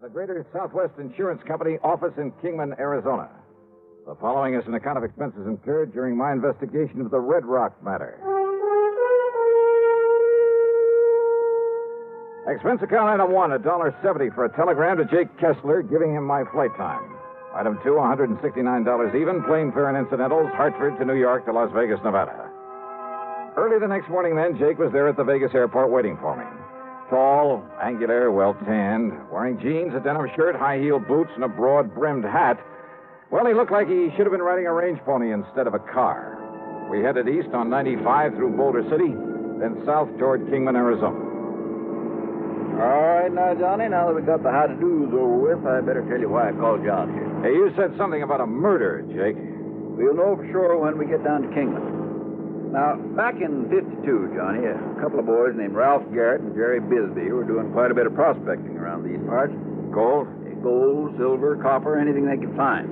The Greater Southwest Insurance Company office in Kingman, Arizona. The following is an account of expenses incurred during my investigation of the Red Rock matter. Expense account item 1, $1.70 for a telegram to Jake Kessler giving him my flight time. Item 2, $169 even, plane fare and incidentals, Hartford to New York to Las Vegas, Nevada. Early the next morning, then, Jake was there at the Vegas airport waiting for me. Tall, angular, well-tanned, wearing jeans, a denim shirt, high-heeled boots, and a broad-brimmed hat. Well, he looked like he should have been riding a range pony instead of a car. We headed east on 95 through Boulder City, then south toward Kingman, Arizona. All right, now, Johnny, now that we got the how-to-dos over with, I better tell you why I called you out here. Hey, you said something about a murder, Jake. We'll know for sure when we get down to Kingman. Now, back in 52, Johnny, a couple of boys named Ralph Garrett and Jerry Bisbee were doing quite a bit of prospecting around these parts. Gold? Gold, silver, copper, anything they could find.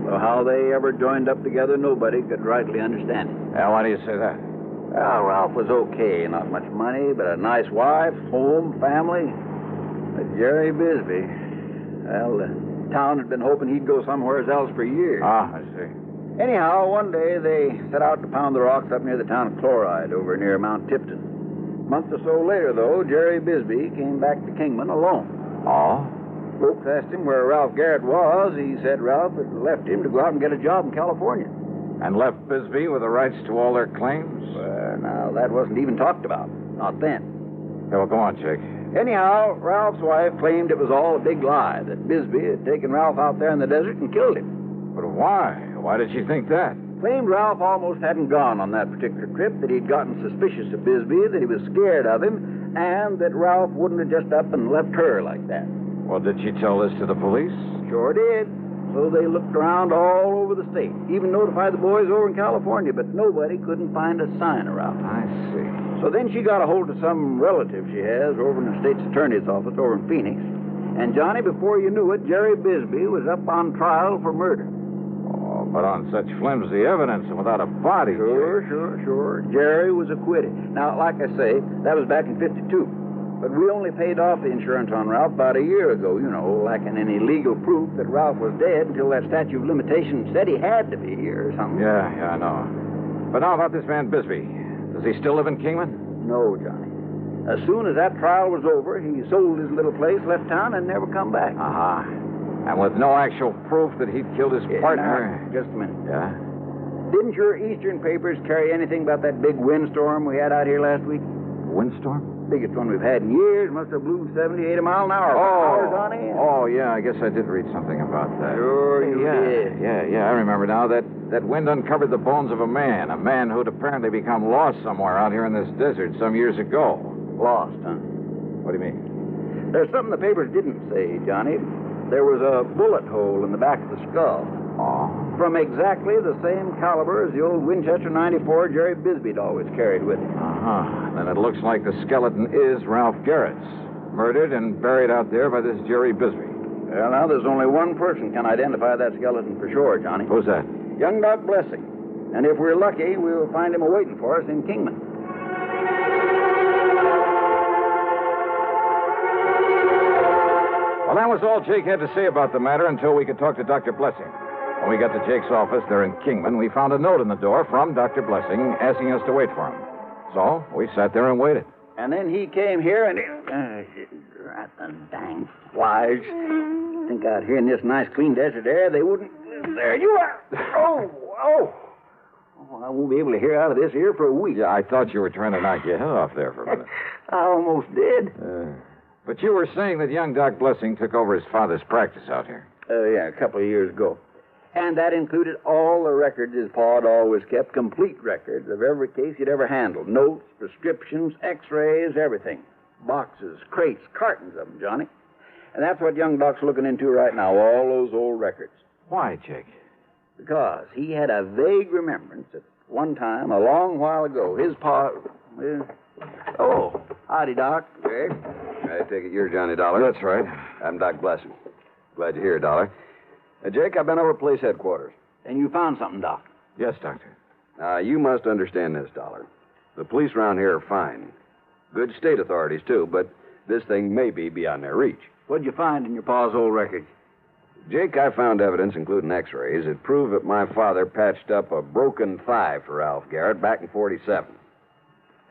So how they ever joined up together, nobody could rightly understand it. Yeah, why do you say that? Well, Ralph was okay. Not much money, but a nice wife, home, family. But Jerry Bisbee, well, the town had been hoping he'd go somewhere else for years. Ah, I see. Anyhow, one day they set out to pound the rocks up near the town of Chloride over near Mount Tipton. A month or so later, though, Jerry Bisbee came back to Kingman alone. Oh? Folks asked him where Ralph Garrett was. He said Ralph had left him to go out and get a job in California. And left Bisbee with the rights to all their claims? Now, that wasn't even talked about. Not then. Yeah, well, go on, Jake. Anyhow, Ralph's wife claimed it was all a big lie, that Bisbee had taken Ralph out there in the desert and killed him. But why? Why did she think that? Claimed Ralph almost hadn't gone on that particular trip, that he'd gotten suspicious of Bisbee, that he was scared of him, and that Ralph wouldn't have just up and left her like that. Well, did she tell this to the police? Sure did. So they looked around all over the state, even notified the boys over in California, but nobody couldn't find a sign of Ralph. I see. So then she got a hold of some relative she has over in the state's attorney's office over in Phoenix. And, Johnny, before you knew it, Jerry Bisbee was up on trial for murder. Oh, but on such flimsy evidence and without a body. Sure. Jerry was acquitted. Now, like I say, that was back in 52. But we only paid off the insurance on Ralph about a year ago, lacking any legal proof that Ralph was dead until that statute of limitations said he had to be here or something. Yeah, I know. But now about this man Bisbee. Does he still live in Kingman? No, Johnny. As soon as that trial was over, he sold his little place, left town, and never come back. And with no actual proof that he'd killed his partner. Now, just a minute. Yeah? Didn't your Eastern papers carry anything about that big windstorm we had out here last week? Windstorm? Biggest one we've had in years. Must have blew 70, 80 mile an hour. Johnny. Oh, yeah, I guess I did read something about that. Sure you did. Yeah, I remember now. That wind uncovered the bones of a man who'd apparently become lost somewhere out here in this desert some years ago. Lost, huh? What do you mean? There's something the papers didn't say, Johnny. There was a bullet hole in the back of the skull. Oh? From exactly the same caliber as the old Winchester 94 Jerry Bisbee'd always carried with him. Then it looks like the skeleton is Ralph Garrett's. Murdered and buried out there by this Jerry Bisbee. Well, now, there's only one person can identify that skeleton for sure, Johnny. Who's that? Young Doc Blessing. And if we're lucky, we'll find him awaiting for us in Kingman. Well, that was all Jake had to say about the matter until we could talk to Dr. Blessing. When we got to Jake's office there in Kingman, we found a note in the door from Dr. Blessing asking us to wait for him. So we sat there and waited. And then he came here and... Rat the dang flies. Think out here in this nice, clean desert air, they wouldn't... There you are. Oh, I won't be able to hear out of this here for a week. Yeah, I thought you were trying to knock your head off there for a minute. I almost did. But you were saying that young Doc Blessing took over his father's practice out here. Yeah, a couple of years ago. And that included all the records his pa had always kept, complete records of every case he'd ever handled. Notes, prescriptions, x-rays, everything. Boxes, crates, cartons of them, Johnny. And that's what young Doc's looking into right now, all those old records. Why, Jake? Because he had a vague remembrance at one time, a long while ago, his pa... Oh, howdy, Doc. Jake, I take it you're Johnny Dollar. That's right. I'm Doc Blessing. Glad you're here, Dollar. Jake, I've been over at police headquarters. And you found something, Doc? Yes, Doctor. Now, you must understand this, Dollar. The police around here are fine. Good state authorities, too, but this thing may be beyond their reach. What'd you find in your pa's old record? Jake, I found evidence, including x-rays, that proved that my father patched up a broken thigh for Ralph Garrett back in 47.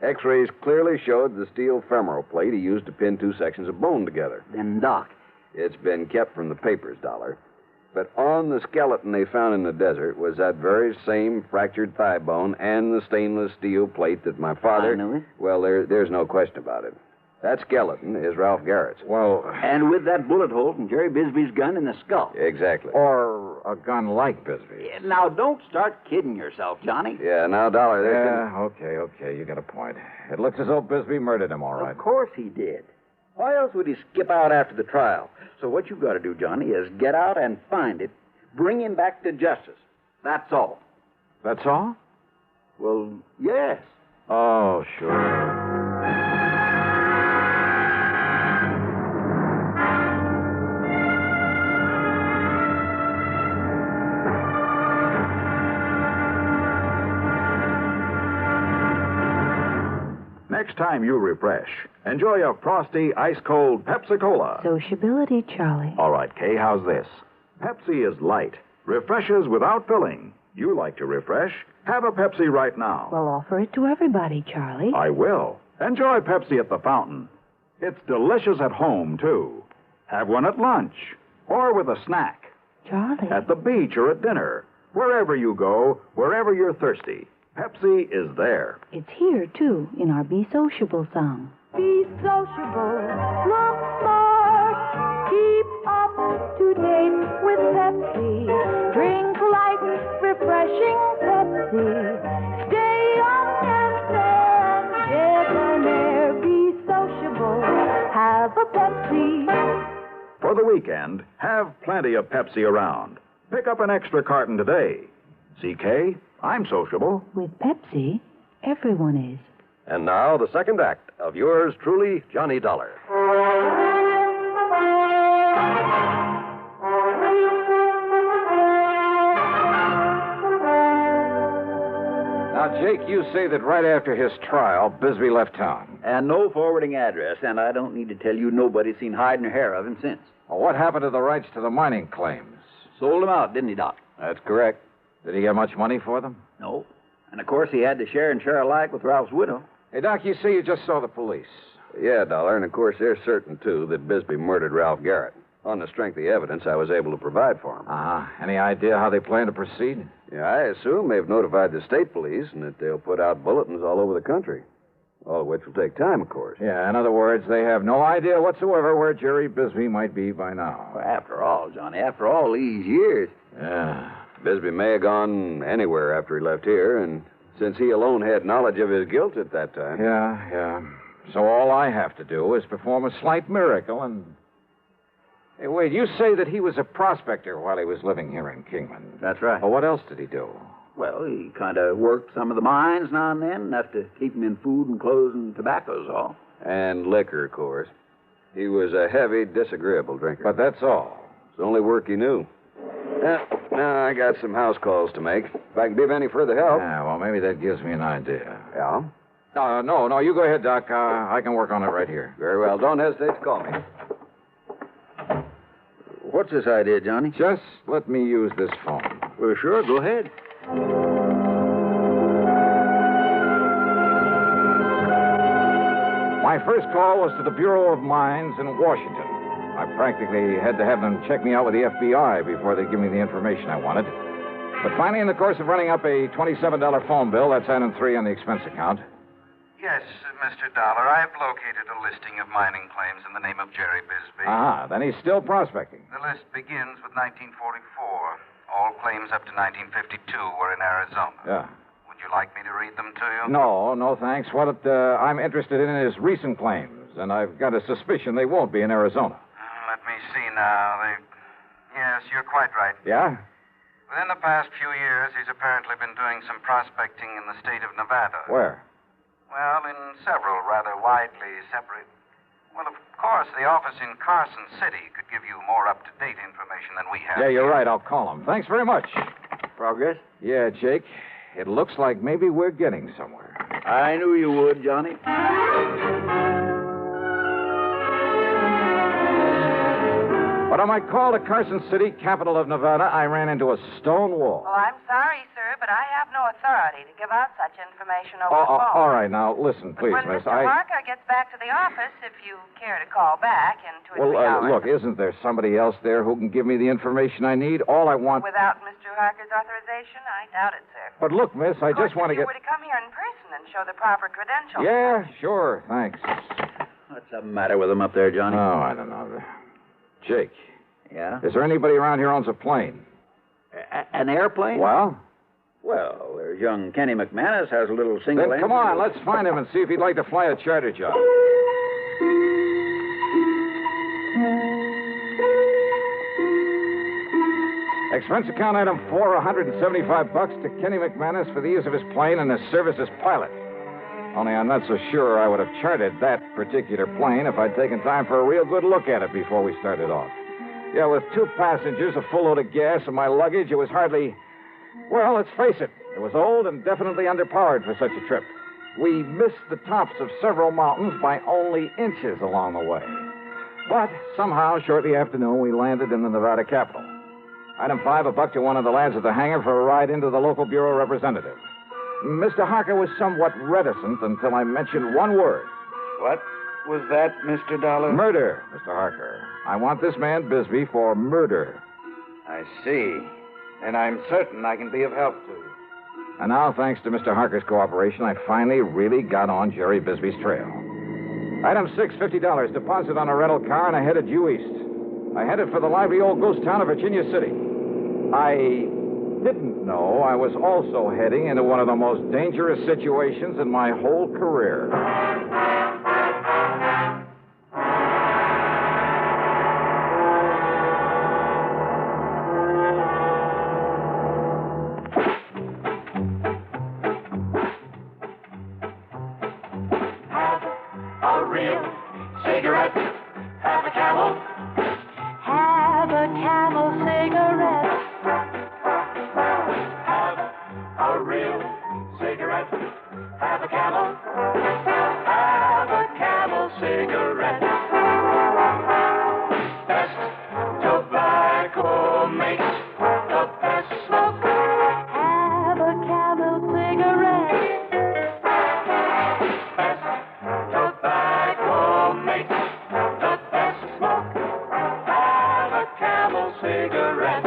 X-rays clearly showed the steel femoral plate he used to pin two sections of bone together. Then, Doc. It's been kept from the papers, Dollar. But on the skeleton they found in the desert was that very same fractured thigh bone and the stainless steel plate that my father... I knew it. Well, there's no question about it. That skeleton is Ralph Garrett's. Well, And with that bullet hole from Jerry Bisbee's gun in the skull. Exactly. or a gun like Bisbee. Yeah, now, don't start kidding yourself, Johnny. Yeah, now, Dollar, there's... Yeah, okay, you got a point. It looks as though Bisbee murdered him, all right. Of course he did. Why else would he skip out after the trial? So what you've got to do, Johnny, is get out and find it. Bring him back to justice. That's all. That's all? Well, yes. Oh, sure. Next time you refresh, enjoy a frosty, ice-cold Pepsi-Cola. Sociability, Charlie. All right, Kay, how's this? Pepsi is light, refreshes without filling. You like to refresh? Have a Pepsi right now. Well, offer it to everybody, Charlie. I will. Enjoy Pepsi at the fountain. It's delicious at home, too. Have one at lunch or with a snack. Charlie. At the beach or at dinner. Wherever you go, wherever you're thirsty, Pepsi is there. It's here, too, in our Be Sociable song. Be sociable, look smart, keep up to date with Pepsi. Drink light, refreshing Pepsi. Stay young and debonair. Be sociable, have a Pepsi. For the weekend, have plenty of Pepsi around. Pick up an extra carton today. CK, I'm sociable. With Pepsi, everyone is. And now, the second act of yours truly, Johnny Dollar. Now, Jake, you say that right after his trial, Bisbee left town. And no forwarding address, and I don't need to tell you nobody's seen hide nor hair of him since. Well, what happened to the rights to the mining claims? Sold him out, didn't he, Doc? That's correct. Did he get much money for them? No. And, of course, he had to share and share alike with Ralph's widow. Hey, Doc, you say you just saw the police. Yeah, Dollar, and of course they're certain, too, that Bisbee murdered Ralph Garrett. On the strength of the evidence I was able to provide for him. Uh-huh. Any idea how they plan to proceed? Yeah, I assume they've notified the state police and that they'll put out bulletins all over the country. All of which will take time, of course. Yeah, in other words, they have no idea whatsoever where Jerry Bisbee might be by now. Well, after all, Johnny, after all these years. Yeah. Bisbee may have gone anywhere after he left here, and since he alone had knowledge of his guilt at that time. Yeah. So all I have to do is perform a slight miracle and... Hey, wait, you say that he was a prospector while he was living here in Kingman. That's right. Well, what else did he do? Well, he kind of worked some of the mines now and then, enough to keep him in food and clothes and tobacco's all. And liquor, of course. He was a heavy, disagreeable drinker. But that's all. It's the only work he knew. Now I got some house calls to make. If I can be of any further help. Yeah, well, maybe that gives me an idea. Yeah? No, you go ahead, Doc. I can work on it right here. Very well. Don't hesitate to call me. What's this idea, Johnny? Just let me use this phone. Well, sure, go ahead. My first call was to the Bureau of Mines in Washington. I practically had to have them check me out with the FBI before they'd give me the information I wanted. But finally, in the course of running up a $27 phone bill, that's item 3 on the expense account. Yes, Mr. Dollar, I've located a listing of mining claims in the name of Jerry Bisbee. Then he's still prospecting. The list begins with 1944. All claims up to 1952 were in Arizona. Yeah. Would you like me to read them to you? No, thanks. What I'm interested in is recent claims, and I've got a suspicion they won't be in Arizona. Let me see now. Yes, you're quite right. Yeah? Within the past few years, he's apparently been doing some prospecting in the state of Nevada. Where? Well, in several rather widely separate... Well, of course, the office in Carson City could give you more up-to-date information than we have. Yeah, you're right. I'll call him. Thanks very much. Progress? Yeah, Jake. It looks like maybe we're getting somewhere. I knew you would, Johnny. But on my call to Carson City, capital of Nevada, I ran into a stone wall. Oh, I'm sorry, sir, but I have no authority to give out such information over the phone. All right, now, listen, please, When miss. Mr. Harker gets back to the office, if you care to call back in 2 or 3 hours. Look, isn't there somebody else there who can give me the information I need? All I want... Without Mr. Harker's authorization? I doubt it, sir. But look, miss, I just want to If get... you were to come here in person and show the proper credentials. Yeah, sure, thanks. What's the matter with him up there, Johnny? Oh, I don't know. Jake, Yeah? is there anybody around here owns a plane? An airplane? Well? Well, there's young Kenny McManus has a little single Then come on, let's find him and see if he'd like to fly a charter job. Expense account item 4, $175 to Kenny McManus for the use of his plane and his service as pilot. Only I'm not so sure I would have chartered that particular plane if I'd taken time for a real good look at it before we started off. Yeah, with 2 passengers, a full load of gas, and my luggage, it was hardly... Well, let's face it. It was old and definitely underpowered for such a trip. We missed the tops of several mountains by only inches along the way. But somehow, shortly after noon, we landed in the Nevada capital. Item 5, $1 to one of the lads at the hangar for a ride into the local bureau representative. Mr. Harker was somewhat reticent until I mentioned one word. What was that, Mr. Dollar? Murder, Mr. Harker. I want this man Bisbee for murder. I see. And I'm certain I can be of help to you. And now, thanks to Mr. Harker's cooperation, I finally really got on Jerry Bisbee's trail. Item 6, $50, deposit on a rental car, and I headed due east. I headed for the lively old ghost town of Virginia City. I didn't know I was also heading into one of the most dangerous situations in my whole career. A real cigarette. Have a Camel. Have a Camel cigarette. Have a real cigarette. Have a Camel. Have a Camel cigarette. Best tobacco makes the best smoke. Have a Camel cigarette. Best tobacco makes the best smoke. Have a Camel cigarette.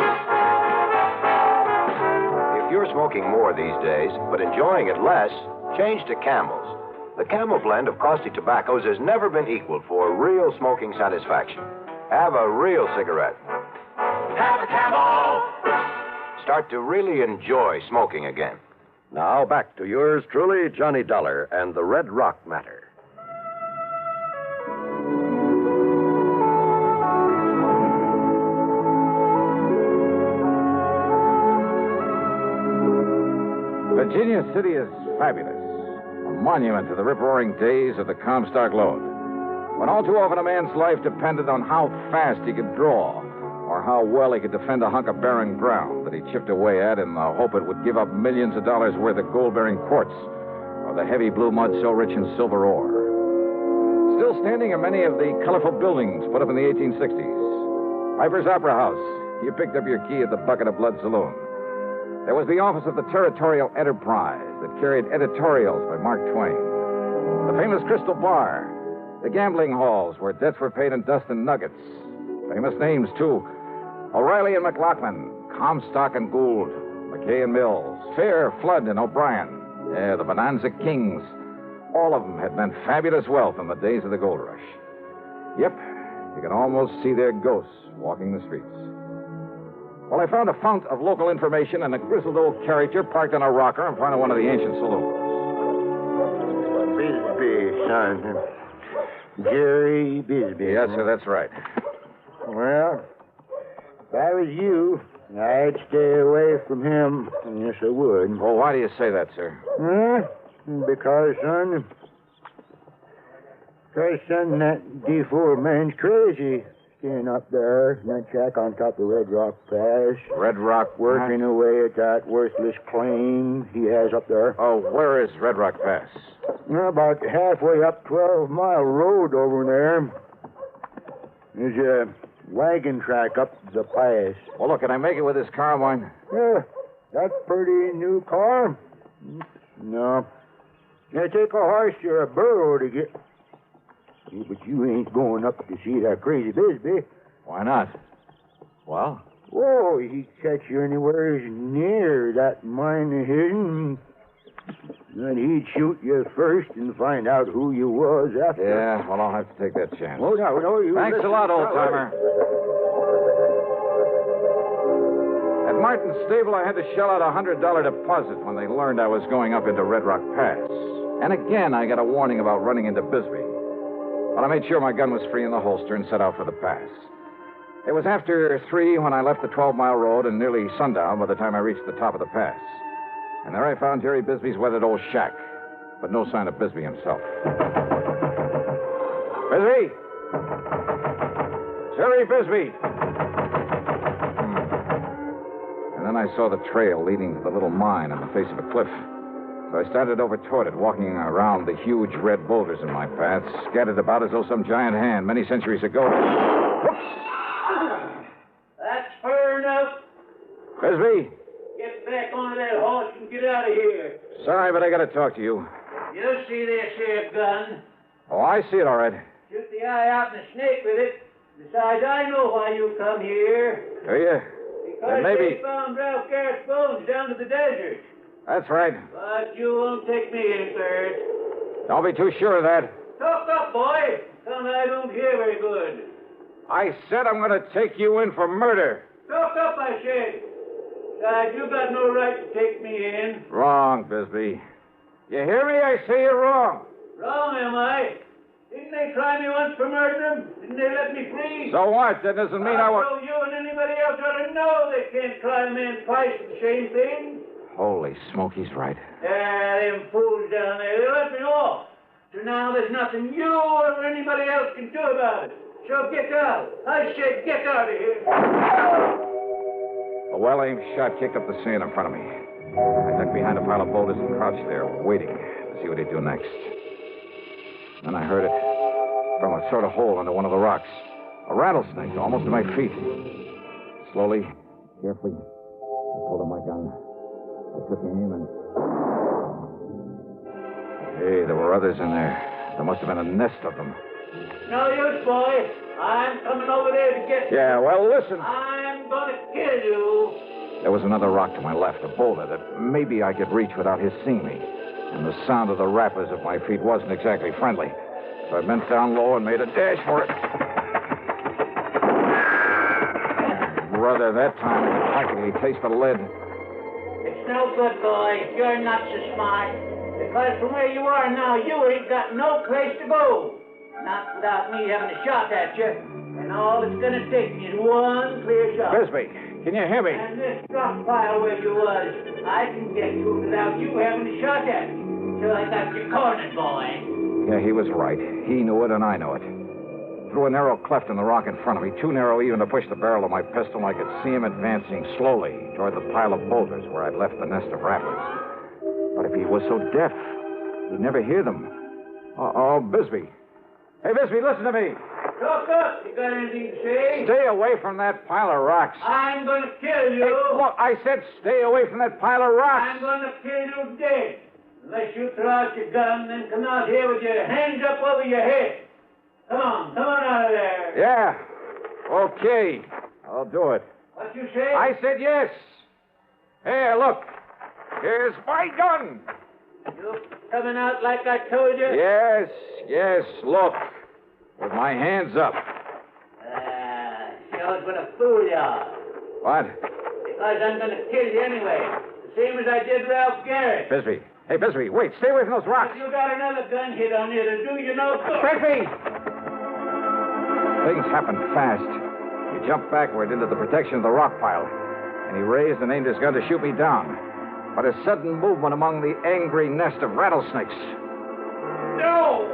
If you're smoking more these days, but enjoying it less, change to Camels. The Camel blend of caustic tobaccos has never been equaled for real smoking satisfaction. Have a real cigarette. Have a Camel. Start to really enjoy smoking again. Now back to yours truly, Johnny Dollar and the Red Rock Matter. Virginia City is fabulous. A monument to the rip-roaring days of the Comstock Lode. When all too often a man's life depended on how fast he could draw or how well he could defend a hunk of barren ground that he chipped away at in the hope it would give up millions of dollars worth of gold-bearing quartz or the heavy blue mud so rich in silver ore. Still standing are many of the colorful buildings put up in the 1860s. Piper's Opera House. You picked up your key at the Bucket of Blood Saloon. There was the office of the Territorial Enterprise that carried editorials by Mark Twain. The famous Crystal Bar. The gambling halls where debts were paid in dust and nuggets. Famous names, too. O'Reilly and McLaughlin, Comstock and Gould, McKay and Mills, Fair, Flood, and O'Brien. Yeah, the Bonanza Kings. All of them had meant fabulous wealth in the days of the gold rush. Yep, you can almost see their ghosts walking the streets. Well, I found a fount of local information and a grizzled old character parked on a rocker in front of one of the ancient saloons. Bisbee, son. Jerry Bisbee. Yes, sir, that's right. Well, if I was you, I'd stay away from him. Yes, I would. Well, why do you say that, sir? Because, son, that D4 man's crazy. Staying up there in that shack on top of Red Rock Pass. Red Rock? Working away at that worthless claim he has up there. Oh, where is Red Rock Pass? About halfway up 12 Mile Road over there. There's wagon track up the pass. Well, look, can I make it with this car of mine? Yeah, that's pretty new car. No. Now, take a horse or a burro to get... Yeah, but you ain't going up to see that crazy Bisbee. Why not? Well? Whoa, he'd catch you anywhere near that mine of his. Then he'd shoot you first and find out who you was after. Yeah, well, I'll have to take that chance. Oh, no, you... Thanks a lot, old-timer. At Martin's stable, I had to shell out a $100 deposit when they learned I was going up into Red Rock Pass. And again, I got a warning about running into Bisbee. But I made sure my gun was free in the holster and set out for the pass. It was after 3 when I left the 12-mile road and nearly sundown by the time I reached the top of the pass. And there I found Jerry Bisbee's weathered old shack, but no sign of Bisbee himself. Bisbee! Jerry Bisbee! And then I saw the trail leading to the little mine on the face of a cliff. So I started over toward it, walking around the huge red boulders in my path, scattered about as though some giant hand many centuries ago. Whoops! That's fair enough. Bisbee! Get back on that horse and get out of here. Sorry, but I gotta talk to you. You see this here gun. Oh, I see it all right. Shoot the eye out and a snake with it. Besides, I know why you come here. Do you? Because maybe... they found Ralph Garrett's bones down to the desert. That's right. But you won't take me in third. Don't be too sure of that. Talk up, boy. Son, I don't hear very good. I said I'm going to take you in for murder. Talk up, I said. Besides, you got no right to take me in. Wrong, Bisbee. You hear me? I say you're wrong. Wrong, am I? Didn't they try me once for murdering? Didn't they let me free? So what? That doesn't mean I want... So you and anybody else ought to know they can't try a man twice for the same thing. Holy smoke, he's right. Them fools down there, they let me off. So now there's nothing you or anybody else can do about it. So get out. I said get out of here. A well-aimed shot kicked up the sand in front of me. I ducked behind a pile of boulders and crouched there, waiting to see what he'd do next. Then I heard it from a sort of hole under one of the rocks. A rattlesnake, almost to my feet. Slowly, carefully, I pulled out my gun. I took aim and... Hey, there were others in there. There must have been a nest of them. No use, boy. I'm coming over there to get you. Yeah, well, listen. I'm going to kill you. There was another rock to my left, a boulder that maybe I could reach without his seeing me. And the sound of the rappers at my feet wasn't exactly friendly. So I bent down low and made a dash for it. Brother, that time I could practically taste the lead. It's no good, boy. You're not so smart. Because from where you are now, you ain't got no place to go. Not without me having a shot at you. And all it's going to take me is one clear shot. Bisbee, can you hear me? And this drop pile where you was, I can get to it without you having a shot at me. So I got you cornered, boy. Yeah, he was right. He knew it and I know it. Through a narrow cleft in the rock in front of me, too narrow even to push the barrel of my pistol, I could see him advancing slowly toward the pile of boulders where I'd left the nest of rattlers. But if he was so deaf, he'd never hear them. Oh, Bisbee. Hey, Bisbee, listen to me. Talk up. You got anything to say? Stay away from that pile of rocks. I'm going to kill you. Hey, look, I said stay away from that pile of rocks. I'm going to kill you dead. Unless you throw out your gun, then come out here with your hands up over your head. Come on out of there. Yeah. Okay. I'll do it. What you say? I said yes. Here, look. Here's my gun. You coming out like I told you? Yes, look. With my hands up. I was going to fool you. What? Because I'm going to kill you anyway. The same as I did Ralph Garrett. Bisbee. Hey, Bisbee, wait. Stay away from those rocks. If you got another gun hit on you, it'll do you no good. Bisbee! Things happened fast. He jumped backward into the protection of the rock pile, and he raised and aimed his gun to shoot me down. But a sudden movement among the angry nest of rattlesnakes. No!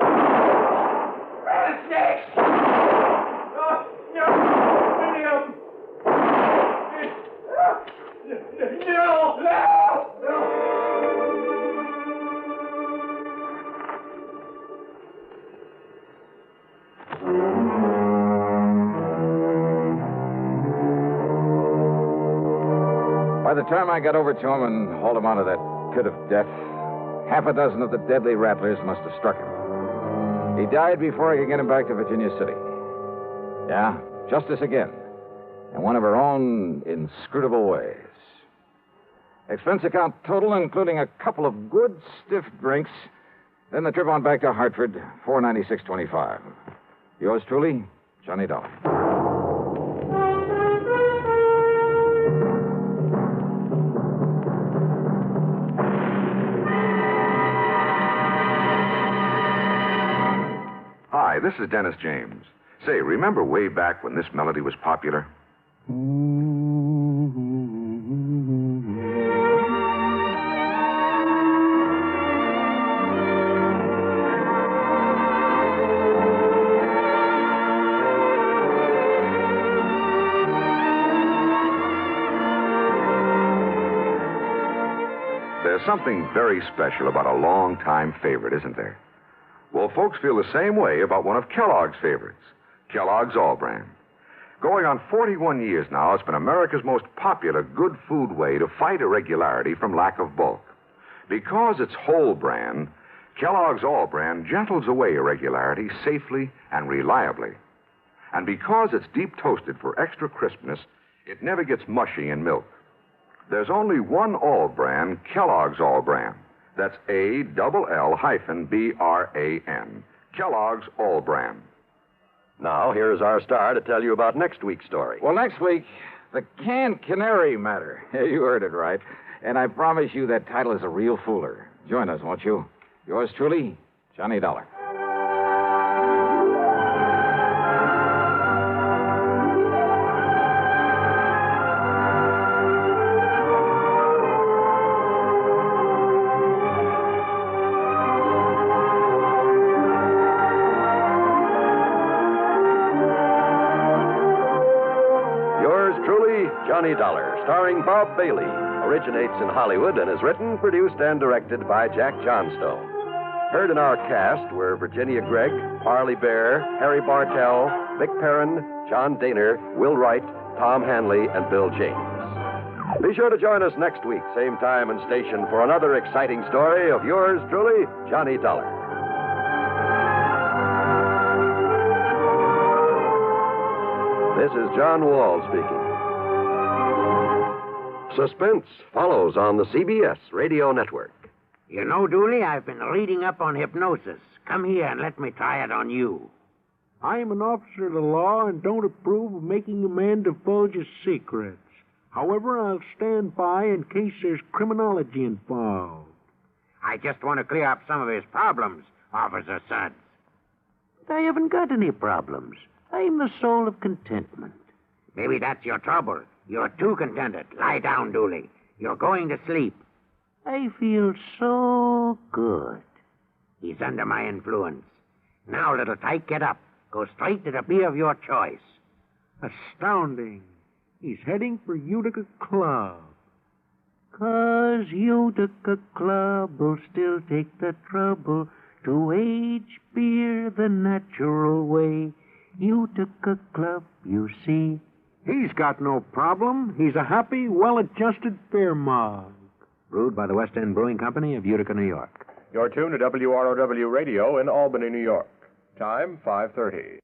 Rattlesnakes! No! Many of them! No! By the time I got over to him and hauled him out of that pit of death, half a dozen of the deadly rattlers must have struck him. He died before I could get him back to Virginia City. Yeah, justice again. In one of her own inscrutable ways. Expense account total, including a couple of good stiff drinks. Then the trip on back to Hartford, $496.25. Yours truly, Johnny Dollar. Hi, this is Dennis James. Say, remember way back when this melody was popular? There's something very special about a long-time favorite, isn't there? Well, folks feel the same way about one of Kellogg's favorites, Kellogg's All-Bran. Going on 41 years now, it's been America's most popular good food way to fight irregularity from lack of bulk. Because it's whole bran, Kellogg's All-Bran gentles away irregularity safely and reliably. And because it's deep toasted for extra crispness, it never gets mushy in milk. There's only one All-Bran, Kellogg's All-Bran. That's ALL-BRAN. Kellogg's All-Bran. Now, here's our star to tell you about next week's story. Well, next week, the canned canary matter. You heard it right. And I promise you that title is a real fooler. Join us, won't you? Yours truly, Johnny Dollar. Johnny Dollar, starring Bob Bailey, originates in Hollywood and is written, produced, and directed by Jack Johnstone. Heard in our cast were Virginia Gregg, Arlie Bear, Harry Bartell, Vic Perrin, John Daner, Will Wright, Tom Hanley, and Bill James. Be sure to join us next week, same time and station, for another exciting story of yours truly, Johnny Dollar. This is John Wall speaking. Suspense follows on the CBS Radio Network. You know, Dooley, I've been reading up on hypnosis. Come here and let me try it on you. I am an officer of the law and don't approve of making a man divulge his secrets. However, I'll stand by in case there's criminology involved. I just want to clear up some of his problems, Officer Suggs. But I haven't got any problems. I'm the soul of contentment. Maybe that's your trouble. You're too contented. Lie down, Dooley. You're going to sleep. I feel so good. He's under my influence. Now, little tyke, get up. Go straight to the beer of your choice. Astounding. He's heading for Utica Club. 'Cause Utica Club will still take the trouble to age beer the natural way. Utica Club, you see. He's got no problem. He's a happy, well-adjusted beer mug. Brewed by the West End Brewing Company of Utica, New York. You're tuned to WROW Radio in Albany, New York. Time, 5:30.